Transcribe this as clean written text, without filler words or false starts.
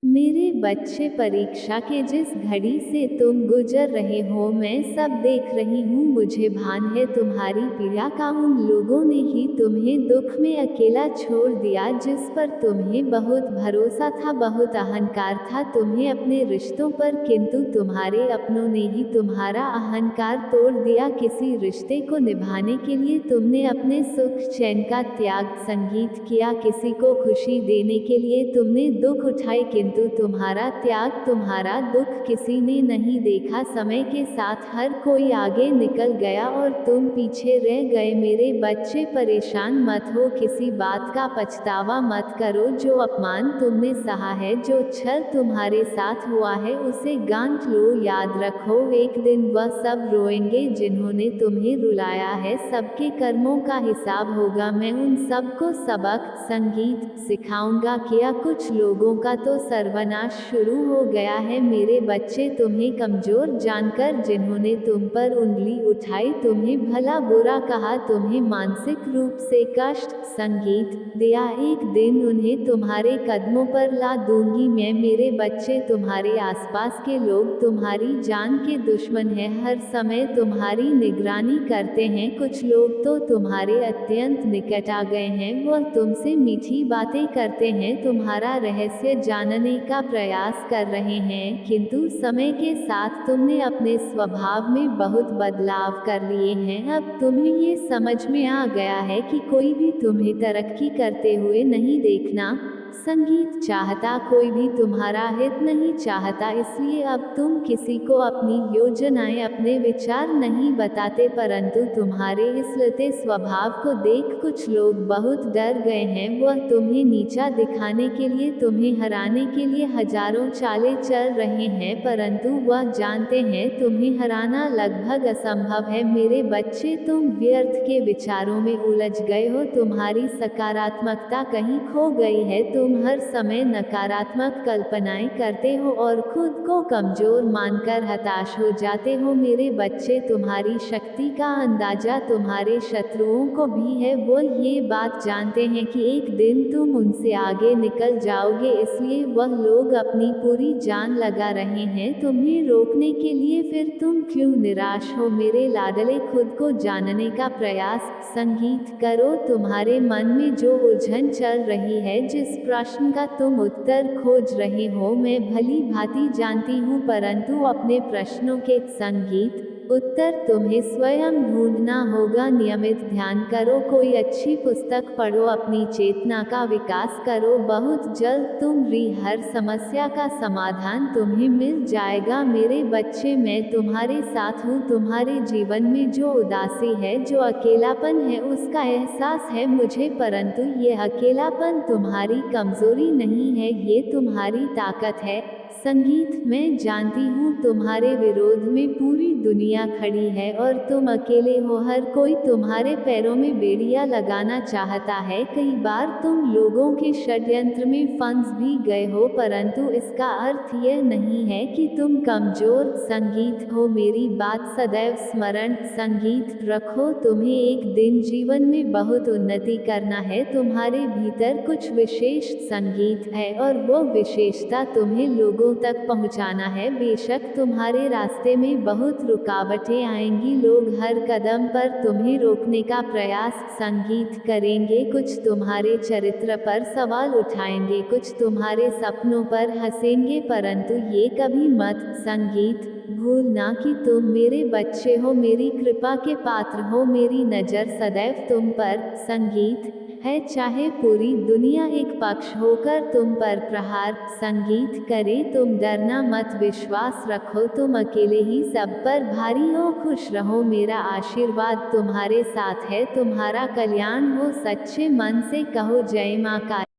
मेरे बच्चे, परीक्षा के जिस घड़ी से तुम गुजर रहे हो मैं सब देख रही हूँ। मुझे भान है तुम्हारी पीड़ा का, उन लोगों ने ही तुम्हें दुख में अकेला छोड़ दिया जिस पर तुम्हें बहुत भरोसा था, बहुत अहंकार था तुम्हें अपने रिश्तों पर, किंतु तुम्हारे अपनों ने ही तुम्हारा अहंकार तोड़ दिया। किसी रिश्ते को निभाने के लिए तुमने अपने सुख चैन का त्याग संगीत किया, किसी को खुशी देने के लिए तुमने दुख उठाए, किंतु तुम्हारा त्याग, तुम्हारा दुख किसी ने नहीं देखा। समय के साथ हर कोई आगे निकल गया और तुम पीछे रह गए। मेरे बच्चे, परेशान मत हो, किसी बात का पछतावा मत करो। जो अपमान तुमने सहा है, जो छल तुम्हारे साथ हुआ है, उसे गांठ लो। याद रखो, एक दिन वह सब रोएंगे जिन्होंने तुम्हें रुलाया है। सबके कर्मों का हिसाब होगा। मैं उन सबको सबक संगीत सिखाऊंगा। किया कुछ लोगों का तो सर्वनाश शुरू हो गया है। मेरे बच्चे, तुम्हें कमजोर जानकर जिन्होंने तुम पर उंगली उठाई, तुम्हें भला बुरा कहा, तुम्हें मानसिक रूप से कष्ट संगीत दिया, एक दिन उन्हें तुम्हारे कदमों पर ला दूंगी मैं। मेरे बच्चे, तुम्हारे आसपास के लोग तुम्हारी जान के दुश्मन हैं, हर समय तुम्हारी निगरानी करते हैं। कुछ लोग तो तुम्हारे अत्यंत निकट आ गए हैं, वह तुमसे मीठी बातें करते हैं, तुम्हारा रहस्य जानने का प्रयास कर रहे हैं, किंतु समय के साथ तुमने अपने स्वभाव में बहुत बदलाव कर लिए हैं। अब तुम्हें ये समझ में आ गया है कि कोई भी तुम्हें तरक्की करते हुए नहीं देखना संगीत चाहता, कोई भी तुम्हारा हित नहीं चाहता, इसलिए अब तुम किसी को अपनी योजनाएं, अपने विचार नहीं बताते, परंतु तुम्हारे इस लते स्वभाव को देख कुछ लोग बहुत डर गए हैं। वह तुम्हें नीचा दिखाने के लिए, तुम्हें हराने के लिए हजारों चालें चल रहे हैं, परंतु वह जानते हैं तुम्हें हराना लगभग असंभव है। मेरे बच्चे, तुम व्यर्थ के विचारों में उलझ गए हो, तुम्हारी सकारात्मकता कहीं खो गई है, तुम हर समय नकारात्मक कल्पनाएं करते हो और खुद को कमजोर मानकर हताश हो जाते हो। मेरे बच्चे, तुम्हारी शक्ति का अंदाजा तुम्हारे शत्रुओं को भी है, वो ये बात जानते हैं कि एक दिन तुम उनसे आगे निकल जाओगे, इसलिए वह लोग अपनी पूरी जान लगा रहे हैं तुम्हें रोकने के लिए। फिर तुम क्यों निराश हो मेरे लाडले, खुद को जानने का प्रयास संगीत करो। तुम्हारे मन में जो उलझन चल रही है, जिस प्रश्न का तुम उत्तर खोज रहे हो, मैं भली भांति जानती हूँ, परंतु अपने प्रश्नों के संगीत उत्तर तुम्हें स्वयं ढूंढना होगा। नियमित ध्यान करो, कोई अच्छी पुस्तक पढ़ो, अपनी चेतना का विकास करो, बहुत जल्द हर समस्या का समाधान तुम्हें मिल जाएगा। मेरे बच्चे, मैं तुम्हारे साथ हूँ। तुम्हारे जीवन में जो उदासी है, जो अकेलापन है, उसका एहसास है मुझे, परंतु ये अकेलापन तुम्हारी कमजोरी नहीं है, ये तुम्हारी ताकत है संगीत। मैं जानती हूँ तुम्हारे विरोध में पूरी दुनिया खड़ी है और तुम अकेले हो, हर कोई तुम्हारे पैरों में बेड़ियां लगाना चाहता है। कई बार तुम लोगों के षड्यंत्र में फंस भी गए हो, परंतु इसका अर्थ यह नहीं है कि तुम कमजोर संगीत हो। मेरी बात सदैव स्मरण संगीत रखो, तुम्हें एक दिन जीवन में बहुत उन्नति करना है, तुम्हारे भीतर कुछ विशेष संगीत है और वो विशेषता तुम्हें लोगों तक पहुंचाना है। बेशक तुम्हारे रास्ते में बहुत रुकावटें आएंगी, लोग हर कदम पर तुम्हें रोकने का प्रयास संगीत करेंगे, कुछ तुम्हारे चरित्र पर सवाल उठाएंगे, कुछ तुम्हारे सपनों पर हंसेंगे, परंतु ये कभी मत संगीत भूलना कि तुम मेरे बच्चे हो, मेरी कृपा के पात्र हो, मेरी नज़र सदैव तुम पर संगीत है। चाहे पूरी दुनिया एक पक्ष होकर तुम पर प्रहार संगीत करे, तुम डरना मत, विश्वास रखो, तुम अकेले ही सब पर भारी हो। खुश रहो, मेरा आशीर्वाद तुम्हारे साथ है, तुम्हारा कल्याण हो। सच्चे मन से कहो जय मां काली।